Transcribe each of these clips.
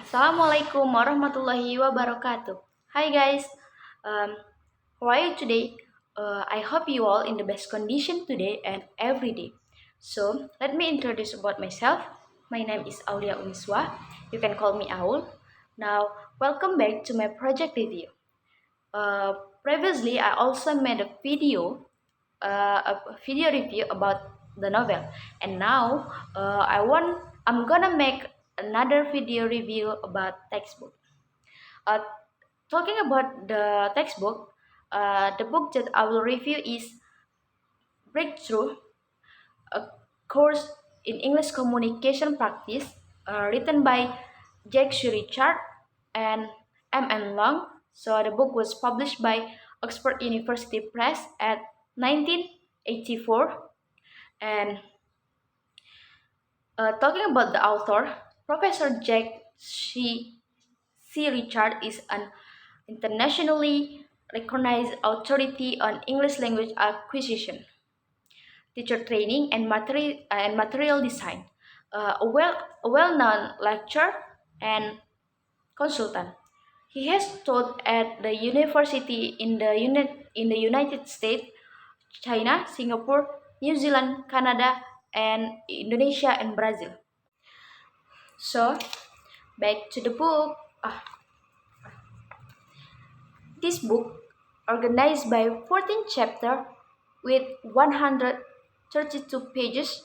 Assalamualaikum warahmatullahi wabarakatuh. Hi guys, how are you today? I hope you all in the best condition today and every day. So let me introduce about myself. My name is Auliyaun Niswah. You can call me Aul. Now welcome back to my project review. Previously, I also made a video review about the novel, and now I'm gonna make another video review about textbook. Uh, Talking about the textbook, the book that I will review is Breakthrough, a course in English communication practice, written by Jack Richard and M. Long. So the book was published by Oxford University Press at 1984. And talking about the author, Professor Jack C. Richard is an internationally recognized authority on English language acquisition, teacher training, and material design. A well-known lecturer and consultant. He has taught at the university in the United States, China, Singapore, New Zealand, Canada, and Indonesia and Brazil. So back to the book. This book, organized by 14 chapters with 132 pages.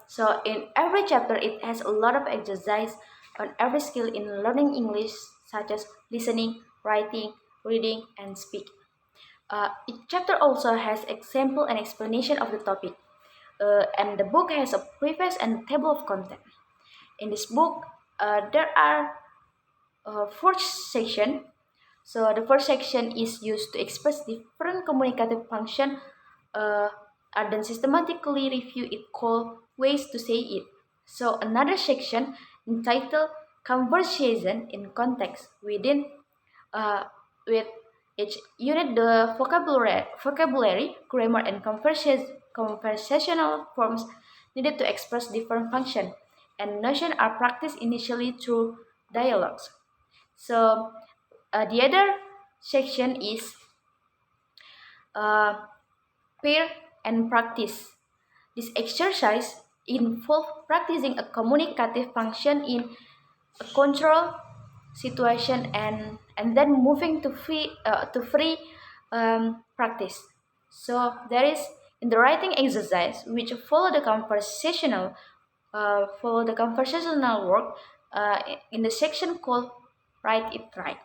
So in every chapter, it has a lot of exercise on every skill in learning English, such as listening, writing, reading, and speaking. Each chapter also has example and explanation of the topic. And the book has a preface and table of content. In this book, there are four sections. So the first section is used to express different communicative function, and then systematically review it called ways to say it. So another section entitled conversation in context within with each unit the vocabulary, grammar, and conversational forms needed to express different function and notion are practiced initially through dialogues. So the other section is pair and practice. This exercise involves practicing a communicative function in a control situation and then moving to free practice. So there is in the writing exercise which follow the conversational work in the section called write it right.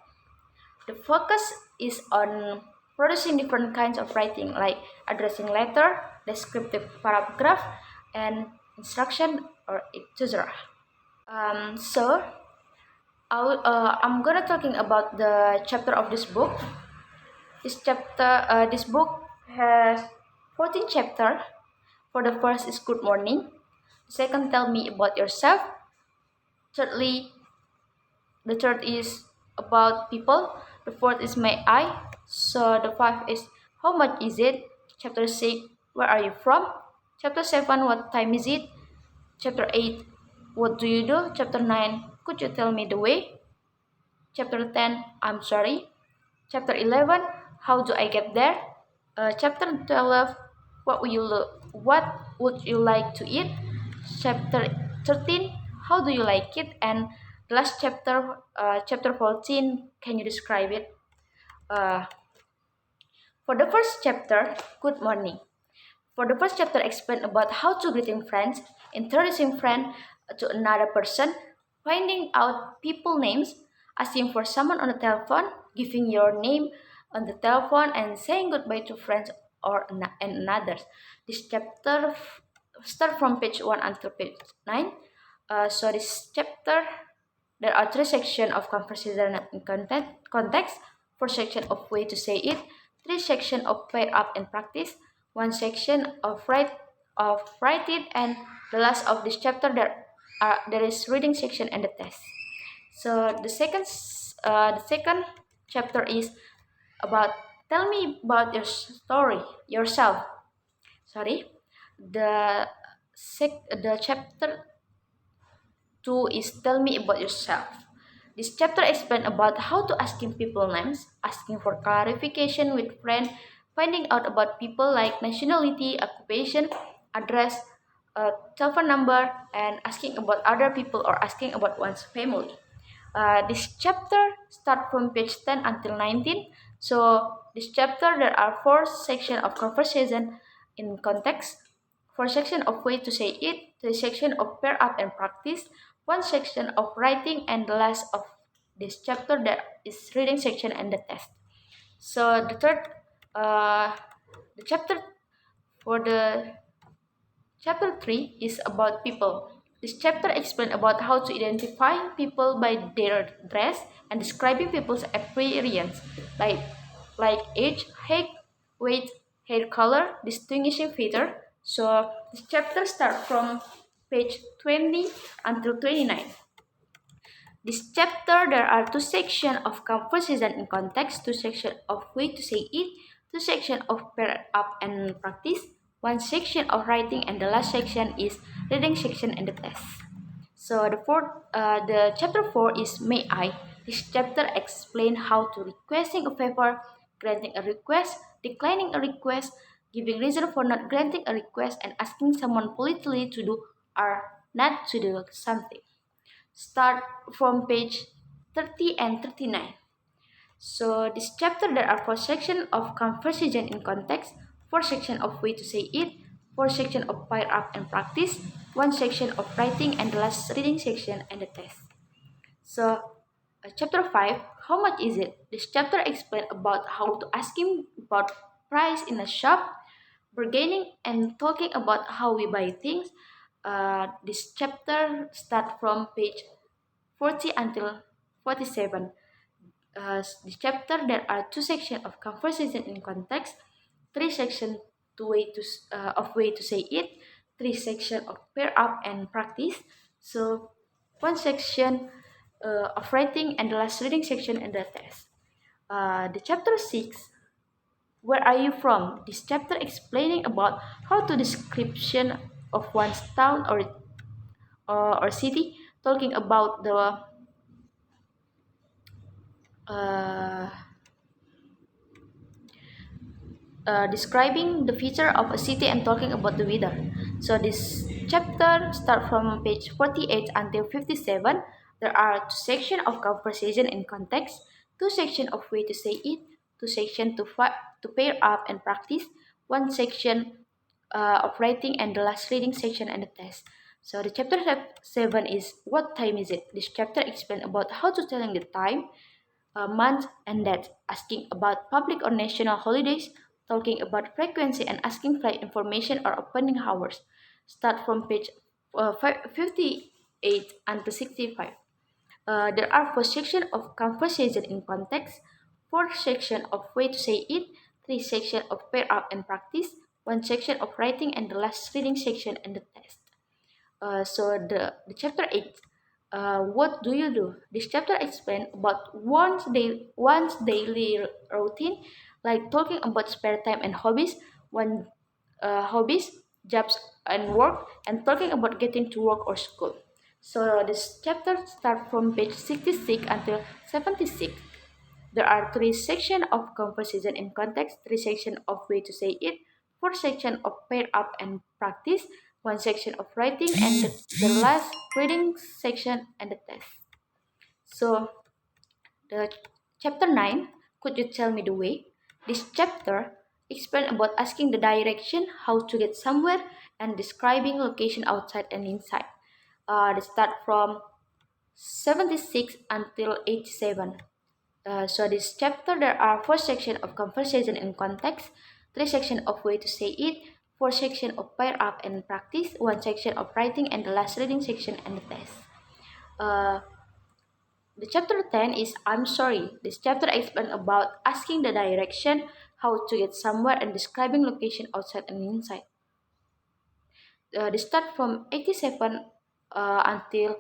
The focus is on producing different kinds of writing like addressing letter, descriptive paragraph, and instruction or etc. So I'm gonna talking about the chapter of this book. This book has 14 chapter. For the first is good morning. The second, tell me about yourself. Thirdly, the third is about people. The fourth is may I. So the five is how much is it? Chapter 6, where are you from? Chapter 7, what time is it? Chapter 8, what do you do? Chapter 9, could you tell me the way? Chapter 10, I'm sorry. Chapter 11, how do I get there? Chapter 12, what would you like to eat? Chapter 13, how do you like it? And the last chapter, chapter 14, can you describe it? Uh, for the first chapter, good morning. For the first chapter, explain about how to greeting friends, introducing friend to another person, finding out people names, asking for someone on the telephone, giving your name on the telephone, and saying goodbye to friends and others. This chapter start from page 1 until page 9. So this chapter, there are three sections of conversation and context, four sections of way to say it, three sections of pair up and practice, one section of write it, and the last of this chapter there is reading section and the test. So the second chapter is about tell me about your story yourself. Sorry, the chapter 2 is tell me about yourself. This chapter explains about how to asking people names, asking for clarification with friends, finding out about people like nationality, occupation, address, telephone number, and asking about other people or asking about one's family. This chapter start from page 10 until 19. So this chapter there are four sections of conversation in context, four section of way to say it, three section of pair up and practice, one section of writing, and the last of this chapter that is reading section and the test. So uh, the chapter for the chapter 3 is about people. This chapter explains about how to identify people by their dress and describing people's appearance, like age, height, weight, hair color, distinguishing feature. So this chapter starts from page 20 until 29. This chapter there are two sections of conversation in context, two sections of way to say it, two sections of pair up and practice, one section of writing, and the last section is reading section and the test. So the chapter 4 is May I. This chapter explains how to requesting a favor, granting a request, declining a request, giving reason for not granting a request, and asking someone politely to do or not to do something. Start from page 30 and 39. So this chapter there are four sections of conversation in context, four sections of way to say it, four sections of pair up and practice, one section of writing, and the last reading section and the test. So chapter 5, how much is it? This chapter explains about how to asking about price in a shop, bargaining, and talking about how we buy things. This chapter start from page 40 until 47. This chapter there are two sections of conversation in context, three sections of way to say it, three sections of pair up and practice. So one section of writing and the last reading section and the test. The chapter 6, where are you from? This chapter explaining about how to description of one's town or city, talking about the uh, describing the feature of a city and talking about the weather. So this chapter start from page 48 until 57. There are two sections of conversation in context, two sections of way to say it, two sections to pair up and practice, one section of writing, and the last reading section and the test. So the chapter 7 is what time is it? This chapter explains about how to telling the time, month, and date, asking about public or national holidays, talking about frequency, and asking flight information or opening hours. Start from page 58 until 65. There are four sections of conversation in context, four sections of way to say it, three sections of pair up and practice, one section of writing, and the last reading section and the test. So the chapter 8, what do you do? This chapter explains about one's daily routine, like talking about spare time and hobbies, one hobbies, jobs and work, and talking about getting to work or school. So this chapter starts from page 66 until 76. There are three sections of conversation in context, three sections of way to say it, four sections of pair up and practice, one section of writing, and the last reading section and the test. So the chapter 9, could you tell me the way? This chapter explains about asking the direction, how to get somewhere, and describing location outside and inside. They start from 76 until 87. So this chapter there are four sections of conversation and context, three sections of way to say it, four sections of pair up and practice, one section of writing, and the last reading section and the test. Uh, the chapter 10 is I'm sorry. This chapter explains about asking the direction, how to get somewhere, and describing location outside and inside. They start from 87 until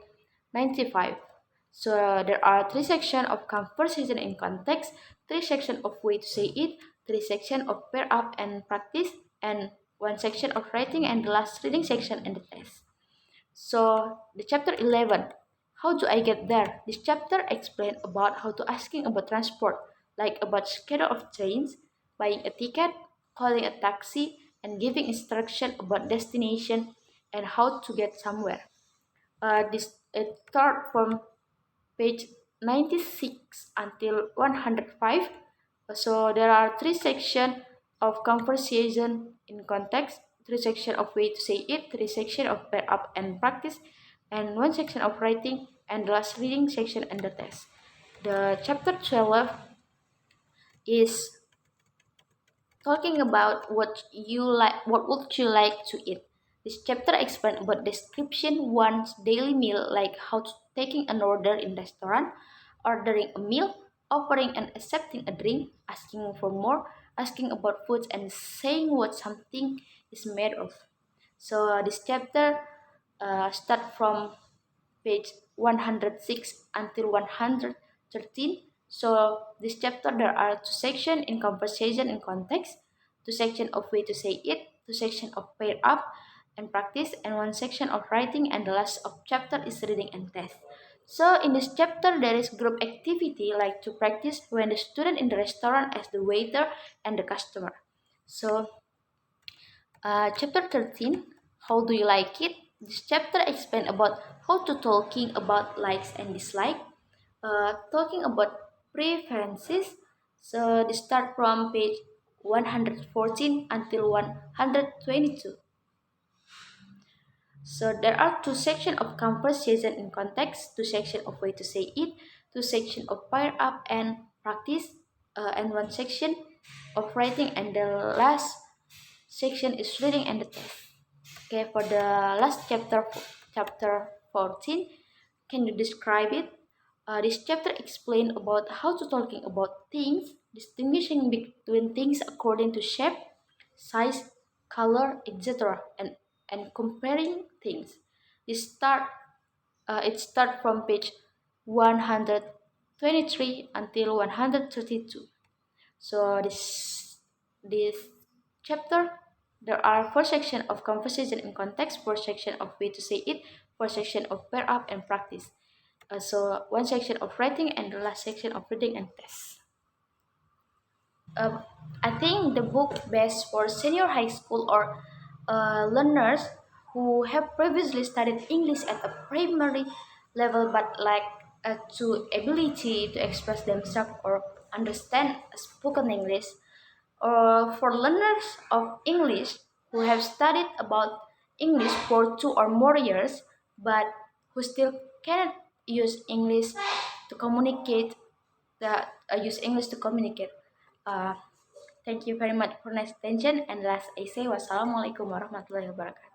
95. So there are three sections of conversation in context, three sections of way to say it, three sections of pair up and practice, and one section of writing, and the last reading section and the test. So the chapter 11, How do I get there? This chapter explains about how to asking about transport, like about schedule of trains, buying a ticket, calling a taxi, and giving instruction about destination and how to get somewhere. This it start from page 96 until 105. So there are three sections of conversation in context, three sections of way to say it, three sections of pair up and practice, and one section of writing, and the last reading section and the test. The chapter 12 is talking about what would you like to eat. This chapter explains about description one's daily meal, like how to taking an order in restaurant, ordering a meal, offering and accepting a drink, asking for more, asking about foods, and saying what something is made of. So this chapter start from page 106 until 113. So this chapter there are two sections in conversation and context, two sections of way to say it, two sections of pair up and practice, and one section of writing, and the last of chapter is reading and test. So in this chapter there is group activity like to practice when the student in the restaurant as the waiter and the customer. So chapter 13, how do you like it? This chapter explains about how to talking about likes and dislike, talking about preferences. So they start from page 114 until 122. So there are two sections of conversation in context, two sections of way to say it, two sections of fire up and practice, and one section of writing, and the last section is reading and the test. Okay, for the last chapter, chapter 14, can you describe it? This chapter explains about how to talking about things, distinguishing between things according to shape, size, color, etc., and comparing things. It start from page 123 until 132. So this chapter there are four sections of conversation in context, four sections of way to say it, four sections of pair up and practice. So one section of writing and the last section of reading and test. Um, I think the book best for senior high school or learners who have previously studied English at a primary level but lack to ability to express themselves or understand spoken English, or for learners of English who have studied about English for 2 or more years but who still cannot use English to communicate that use English to communicate. Uh, Thank you very much for nice attention, and last I say wassalamualaikum warahmatullahi wabarakatuh.